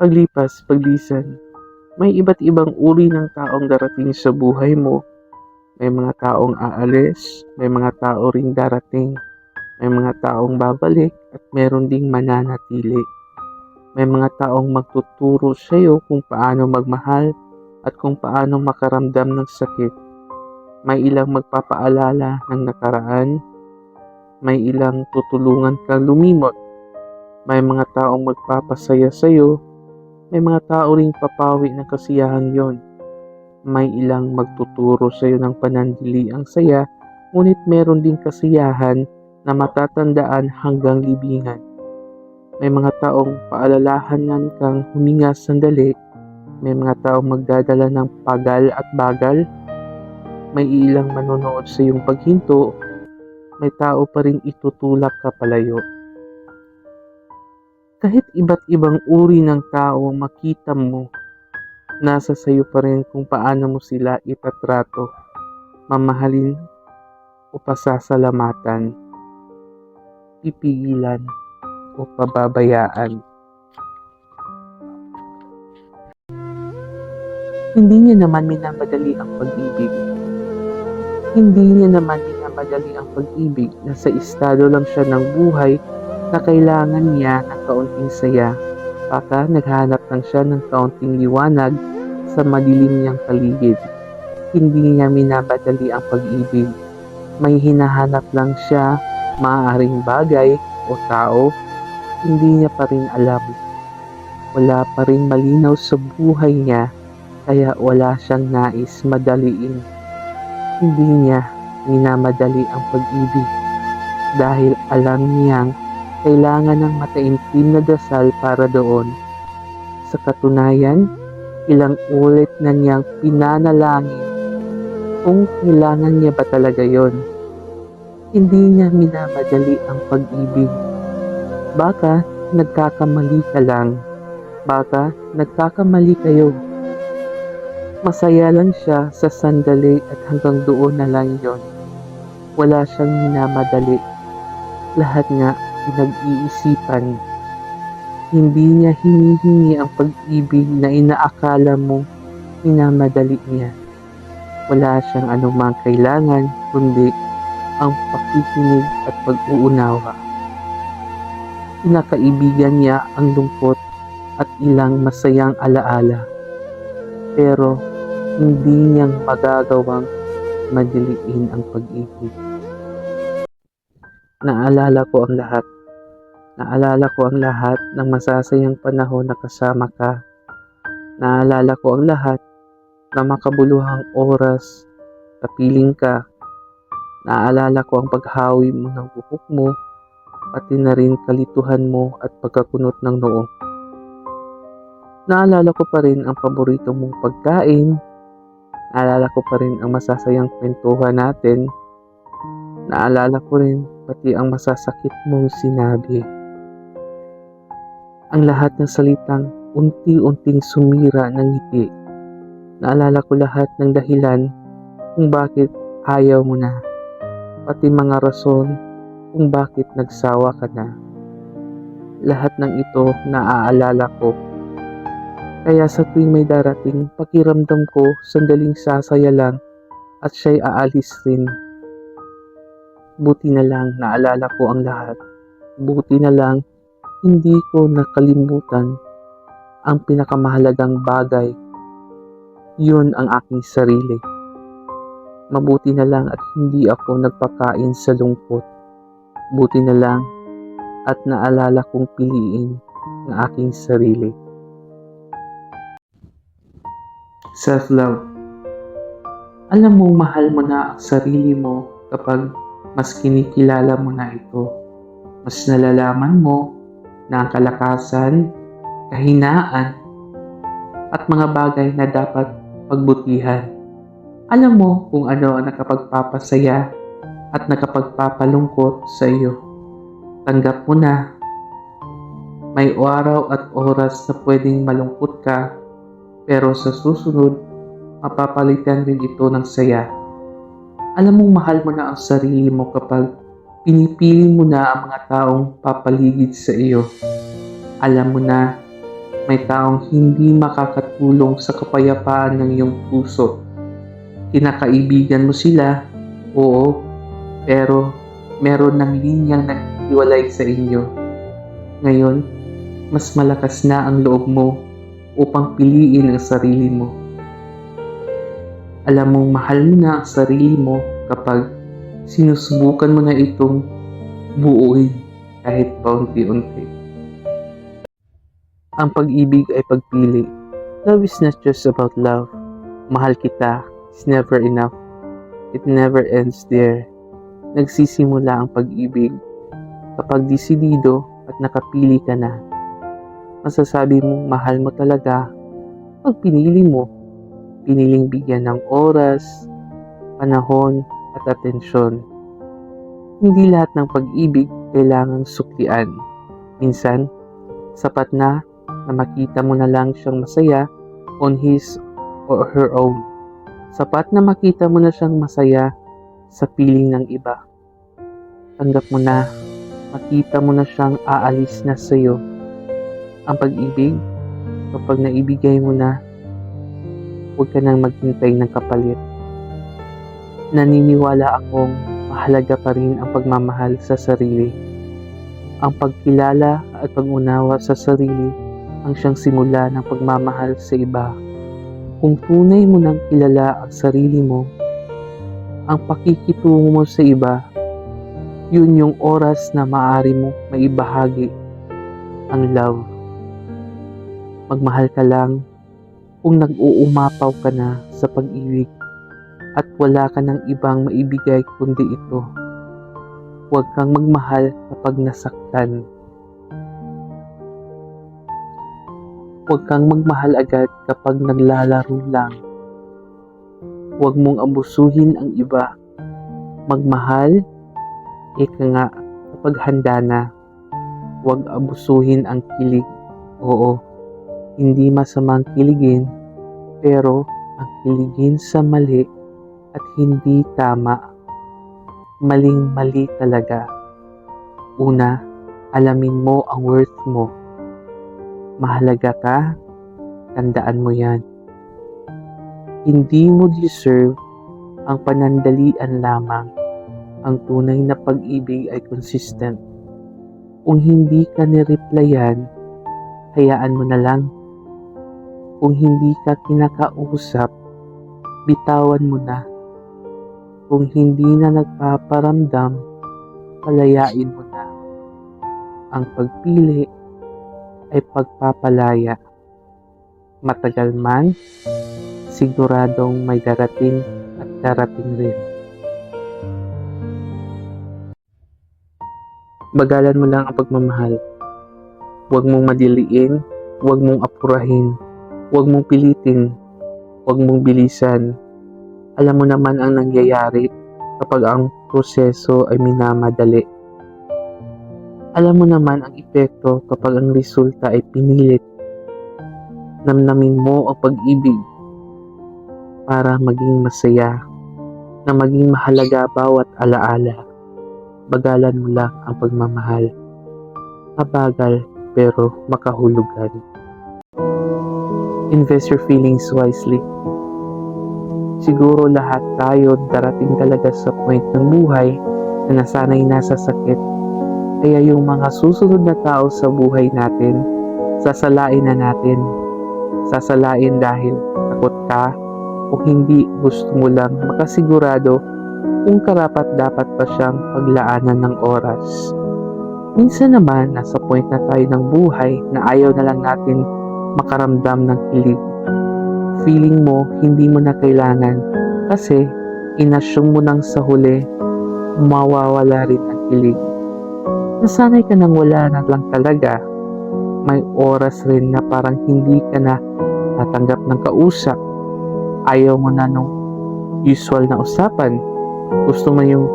Paglipas, paglisan, may iba't ibang uri ng taong darating sa buhay mo. May mga taong aalis, may mga tao ring darating, may mga taong babalik at meron ding mananatili. May mga taong magtuturo sa iyo kung paano magmahal at kung paano makaramdam ng sakit. May ilang magpapaalala ng nakaraan, may ilang tutulungan kang lumimot, may mga taong magpapasaya sa iyo, may mga tao ring papawi ng kasiyahan yon. May ilang magtuturo sa iyo ng panandaliang saya, ngunit meron ding kasiyahan na matatandaan hanggang libingan. May mga taong paalalahanan kang huminga sandali, may mga taong magdadala ng pagal at bagal, may ilang manonood sa iyong paghinto, may tao pa ring itutulak ka palayo. Kahit iba't ibang uri ng tao ang makita mo, nasa sayo pa rin kung paano mo sila itatrato, mamahalin o pasasalamatan, pipigilan o pababayaan. Hindi niya naman minamadali ang pag-ibig. Hindi niya naman minamadali ang pag-ibig. Nasa estado lang siya ng buhay na kailangan niya ng kaunting saya. Baka naghanap lang siya ng kaunting liwanag sa madilim niyang paligid. Hindi niya minamadali ang pag-ibig. May hinahanap lang siya, maaaring bagay o tao, hindi niya pa rin alam. Wala pa rin malinaw sa buhay niya, kaya wala siyang nais madaliin. Hindi niya minamadali ang pag-ibig dahil alam niyang kailangan ng mataimtim na dasal para doon. Sa katunayan, ilang ulit na niyang pinanalangin kung kailangan niya ba talaga yon. Hindi niya minamadali ang pag-ibig. Baka nagkakamali ka lang. Baka nagkakamali kayo. Masaya lang siya sa sandali at hanggang doon na lang yon. Wala siyang minamadali. Lahat nga pinag-iisipan. Hindi niya hinihingi ang pag-ibig na inaakala mo minamadali niya. Wala siyang anumang kailangan kundi ang pakikinig at pag-uunawa. Kinakaibigan niya ang lungkot at ilang masayang alaala. Pero hindi niyang magagawang madiliin ang pag-ibig. Naalala ko ang lahat. Naalala ko ang lahat ng masasayang panahon na kasama ka. Naalala ko ang lahat na makabuluhang oras na piling ka. Naalala ko ang paghawi mo ng buhok mo, pati na rin kalituhan mo at pagkakunot ng noo. Naalala ko pa rin ang paborito mong pagkain. Naalala ko pa rin ang masasayang kwentuhan natin. Naalala ko rin pati ang masasakit mong sinabi. Ang lahat ng salitang unti-unting sumira ng ngiti. Naalala ko lahat ng dahilan kung bakit ayaw mo na. Pati mga rason kung bakit nagsawa ka na. Lahat ng ito naaalala ko. Kaya sa tuwing may darating, pakiramdam ko sandaling sasaya lang at siya'y aalis rin. Buti na lang naalala ko ang lahat. Buti na lang hindi ko nakalimutan ang pinakamahalagang bagay. Yun ang aking sarili. Mabuti na lang at hindi ako nagpakain sa lungkot. Buti na lang at naalala kong piliin ang aking sarili. Self-love. Alam mong mahal mo na ang sarili mo kapag mas kinikilala mo na ito. Mas nalalaman mo na ang kalakasan, kahinaan, at mga bagay na dapat pagbutihan. Alam mo kung ano ang nakapagpapasaya at nakapagpapalungkot sa iyo. Tanggap mo na may araw at oras na pwedeng malungkot ka, pero sa susunod, mapapalitan rin ito ng saya. Alam mong mahal mo na ang sarili mo kapag pinipili mo na ang mga taong papaligid sa iyo. Alam mo na May taong hindi makakatulong sa kapayapaan ng iyong puso. Kinakaibigan mo sila, oo, pero meron ng linyang naghiwalay sa inyo. Ngayon, mas malakas na ang loob mo upang piliin ang sarili mo. Alam mong mahal mo na ang sarili mo kapag sinusubukan mo na itong buuin kahit paunti-unti. Ang pag-ibig ay pagpili. Love is not just about love. Mahal kita is never enough. It never ends there. Nagsisimula ang pag-ibig kapag desidido at nakapili ka na. Masasabi mong mahal mo talaga pag pinili mo. Piniling bigyan ng oras, panahon at atensyon. Hindi lahat ng pag-ibig kailangang suklian. Minsan, sapat na makita mo na lang siyang masaya on his or her own. Sapat na makita mo na siyang masaya sa piling ng iba. Tanggap mo na, makita mo na siyang aalis na sa'yo. Ang pag-ibig, kapag naibigay mo na, huwag ka nang maghintay ng kapalit. Naniniwala akong mahalaga pa rin ang pagmamahal sa sarili. Ang pagkilala at pag-unawa sa sarili ang siyang simula ng pagmamahal sa iba. Kung tunay mo nang kilala ang sarili mo, ang pakikitungo mo sa iba, yun yung oras na maaari mo maibahagi ang love. Magmahal ka lang kung nag-uumapaw ka na sa pag-ibig at wala ka ng ibang maibigay kundi ito. Huwag kang magmahal kapag nasaktan. Huwag kang magmahal agad kapag naglalaro lang. Huwag mong abusuhin ang iba. Magmahal, ika nga, kapag handa na. Huwag abusuhin ang kilig. Oo, hindi masamang kiligin, pero ang kiligin sa mali at hindi tama. Maling-mali talaga. Una, alamin mo ang worth mo. Mahalaga ka, tandaan mo yan. Hindi mo deserve ang panandalian lamang. Ang tunay na pag-ibig ay consistent. Kung hindi ka nireplyan, hayaan mo na lang. Kung hindi ka kinakausap, bitawan mo na. Kung hindi na nagpaparamdam, palayain mo na. Ang pagpili ay pagpapalaya. Matagal man, siguradong may darating at darating rin. Bagalan mo lang ang pagmamahal. Huwag mong madiliin, huwag mong apurahin, huwag mong pilitin, huwag mong bilisan. Alam mo naman ang nangyayari kapag ang proseso ay minamadali. Alam mo naman ang epekto kapag ang resulta ay pinilit. Namnamin mo ang pag-ibig para maging masaya, na maging mahalaga bawat alaala. Bagalan mo lang ang pagmamahal. Mabagal pero makahulugan. Invest your feelings wisely. Siguro lahat tayo darating talaga sa point ng buhay na nasanay na sa sakit. Kaya yung mga susunod na tao sa buhay natin, sasalain na natin. Sasalain dahil takot ka o hindi gusto mo lang makasigurado kung karapat-dapat pa siyang paglaanan ng oras. Minsan naman, nasa point na tayo ng buhay na ayaw na lang natin makaramdam ng kilig. Feeling mo, hindi mo na kailangan kasi inassume mo nang sa huli, mawawala rin ang kilig. Nasanay ka nang wala na lang talaga. May oras rin na parang hindi ka na tatanggap ng kausap. Ayaw mo na nung usual na usapan. Gusto mo yung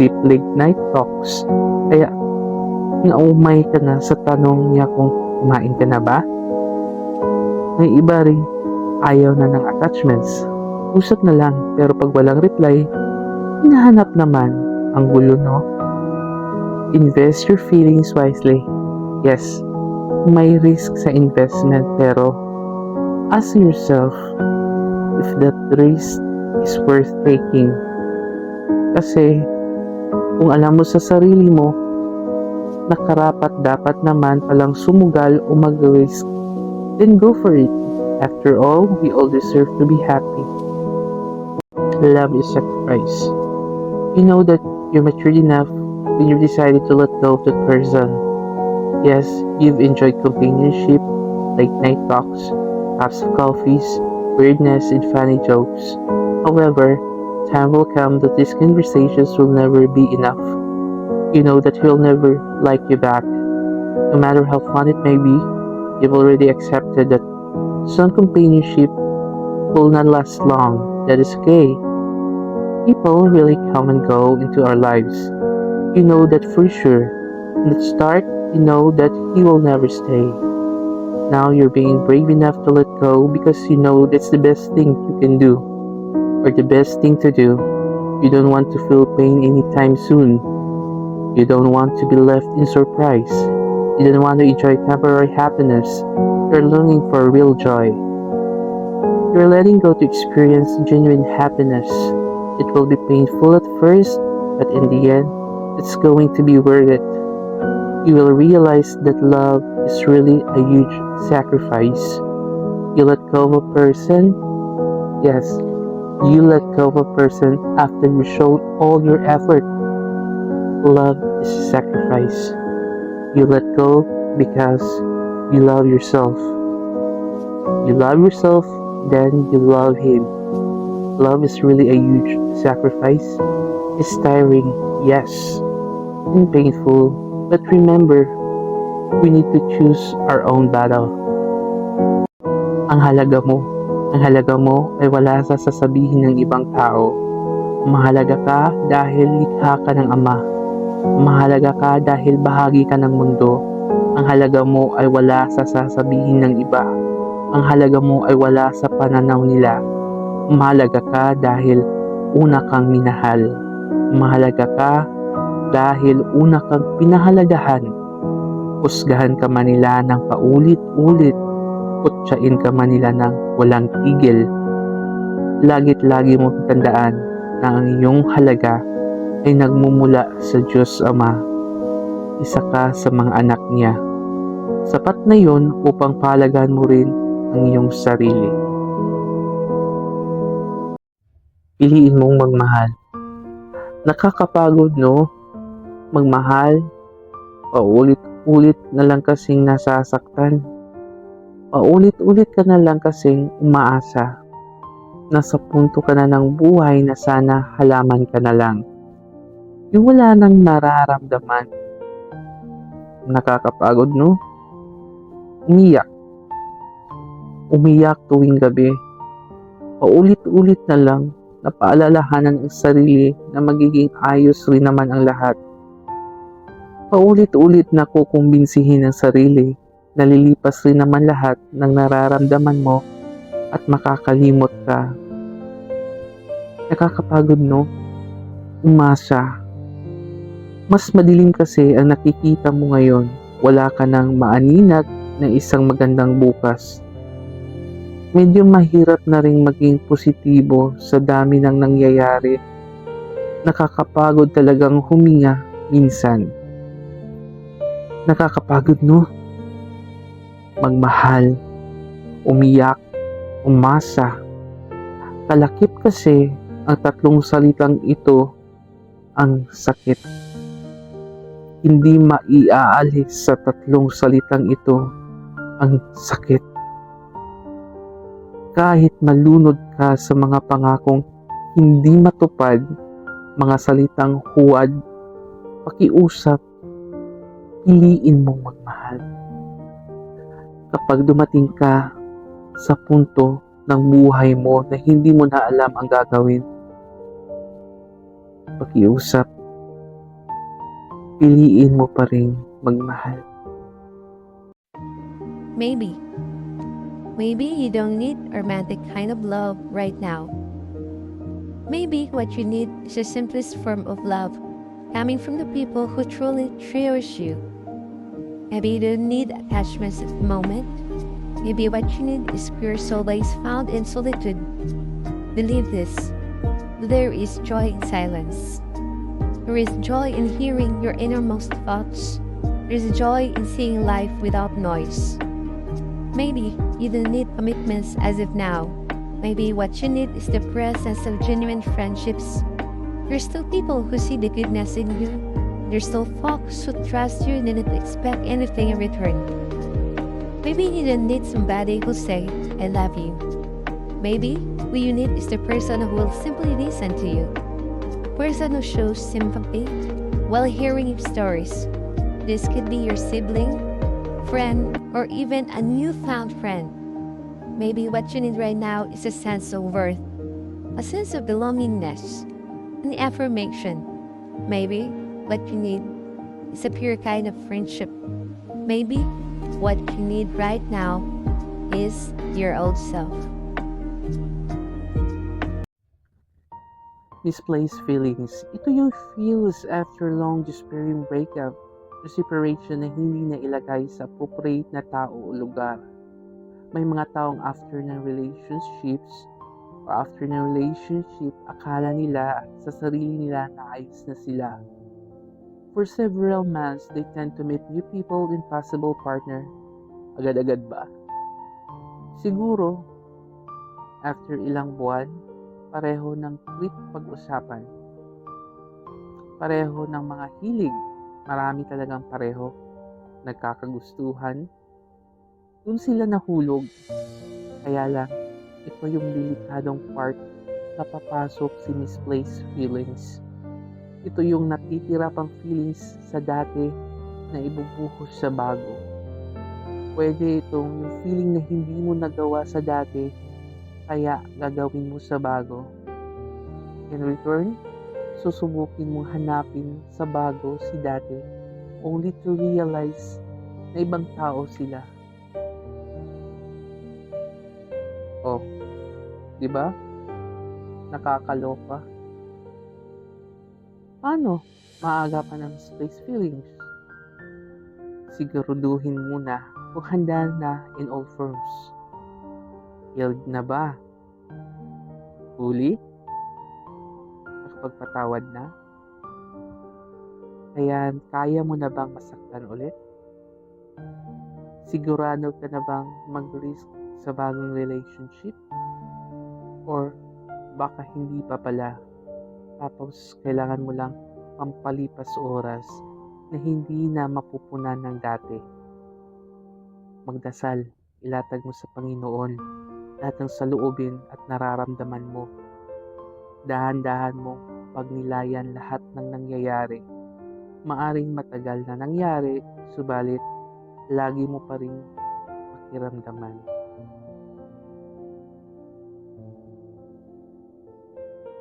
deep late night talks. Kaya naumay ka na sa tanong niya kung kumain ka na ba? May iba rin ayaw na ng attachments. Usap na lang pero pag walang reply, hinahanap naman ang gulo, no? Invest your feelings wisely. Yes, May risk sa investment, pero ask yourself if that risk is worth taking. Kasi kung alam mo sa sarili mo na karapat dapat naman palang sumugal o mag-risk, then go for it. After all, we all deserve to be happy. Love is sacrifice. You know that you're matured enough when you decided to let go of that person. Yes, you've enjoyed companionship, like night talks, cups of coffees, weirdness, and funny jokes. However, time will come that these conversations will never be enough. You know that he'll never like you back. No matter how fun it may be, you've already accepted that some companionship will not last long. That is okay. People really come and go into our lives. You know that for sure. From the start, you know that he will never stay. Now you're being brave enough to let go because you know that's the best thing you can do. Or the best thing to do. You don't want to feel pain anytime soon. You don't want to be left in surprise. You don't want to enjoy temporary happiness. You're longing for real joy. You're letting go to experience genuine happiness. It will be painful at first, but in the end, it's going to be worth it. You will realize that love is really a huge sacrifice. You let go of a person. Yes, you let go of a person after you showed all your effort. Love is a sacrifice. You let go because you love yourself. You love yourself, then you love him. Love is really a huge sacrifice. It's tiring, yes, and painful, but remember, we need to choose our own battle. Ang halaga mo ay wala sa sasabihin ng ibang tao. Mahalaga ka dahil likha ka ng Ama. Mahalaga ka dahil bahagi ka ng mundo. Ang halaga mo ay wala sa sasabihin ng iba. Ang halaga mo ay wala sa pananaw nila. Mahalaga ka dahil una kang minahal. Mahalaga ka dahil una kang pinahalagahan. Husgahan ka man nila ng paulit-ulit. Kutsain ka man nila ng walang tigil. Lagit lagi mo tandaan na ang iyong halaga ay nagmumula sa Diyos Ama. Isa ka sa mga anak niya. Sapat na yon upang pahalagahan mo rin ang iyong sarili. Piliin mong magmahal. Nakakapagod, no? Magmahal, paulit-ulit na lang kasing nasasaktan. Paulit-ulit ka na lang kasing umaasa. Nasa punto ka na ng buhay na sana halaman ka na lang. Yung wala nang nararamdaman. Nakakapagod, no? Umiyak. Umiyak tuwing gabi. Paulit-ulit na lang na paalalahanan ang sarili na magiging ayos rin naman ang lahat. Paulit-ulit na kukumbinsihin ang sarili na lilipas rin naman lahat ng nararamdaman mo at makakalimot ka. Nakakapagod, no? Umasa. Mas madilim kasi ang nakikita mo ngayon. Wala ka nang maaninag ng isang magandang bukas. Medyo mahirap na rin maging positibo sa dami ng nangyayari. Nakakapagod talagang huminga minsan. Nakakapagod, no? Magmahal, umiyak, umasa. Kalakip kasi ang tatlong salitang ito ang sakit. Hindi maiaalis sa tatlong salitang ito ang sakit. Kahit malunod ka sa mga pangakong hindi matupad, mga salitang huwad, pakiusap, piliin mong magmahal. Kapag dumating ka sa punto ng buhay mo na hindi mo na alam ang gagawin, pakiusap, piliin mo pa rin magmahal. Maybe you don't need a romantic kind of love right now. Maybe what you need is the simplest form of love, coming from the people who truly cherish you. Maybe you don't need attachments at the moment. Maybe what you need is pure solace found in solitude. Believe this. There is joy in silence. There is joy in hearing your innermost thoughts. There is joy in seeing life without noise. Maybe you don't need commitments as of now. Maybe what you need is the presence of genuine friendships. There's still people who see the goodness in you. There's still folks who trust you and don't expect anything in return. Maybe you don't need somebody who'll say, I love you. Maybe what you need is the person who will simply listen to you. A person who shows sympathy while hearing your stories. This could be your sibling, friend, or even a newfound friend. Maybe what you need right now is a sense of worth, a sense of belongingness, an affirmation. Maybe what you need is a pure kind of friendship. Maybe what you need right now is your old self. Misplaced feelings. Ito yung feels after long despairing breakup o separation na hindi na ilagay sa appropriate na tao o lugar. May mga taong after ng relationships o after ng relationship, akala nila sa sarili nila na ayos na sila. For several months, they tend to meet new people and possible partner. Agad-agad ba? Siguro, after ilang buwan, pareho ng tweet pag-usapan. Pareho ng mga hilig. Marami talagang pareho. Nagkakagustuhan. Doon sila nahulog. Kaya lang, ito yung delikadong part na papasok si misplaced feelings. Ito yung natitira pang feelings sa dati na ibubuhos sa bago. Pwede itong yung feeling na hindi mo nagawa sa dati, kaya gagawin mo sa bago. In return, susubukin mong hanapin sa bago si dati, only to realize na ibang tao sila. Oh, di ba? Nakakaloka. Paano maagapan ang misplaced feelings? Siguraduhin muna kung handa na in all forms. Healed na ba? Huli? Nakapagpatawad na? Kaya mo na bang masaktan ulit? Sigurado ka na bang mag-risk sa bagong relationship? Or baka hindi pa pala? Tapos kailangan mo lang pampalipas oras na hindi na mapupunan ng dati. Magdasal, ilatag mo sa Panginoon lahat ng saloobin at nararamdaman mo. Dahan-dahan mo pagnilayan lahat ng nangyayari. Maaring matagal na nangyari, subalit lagi mo pa rin makiramdaman.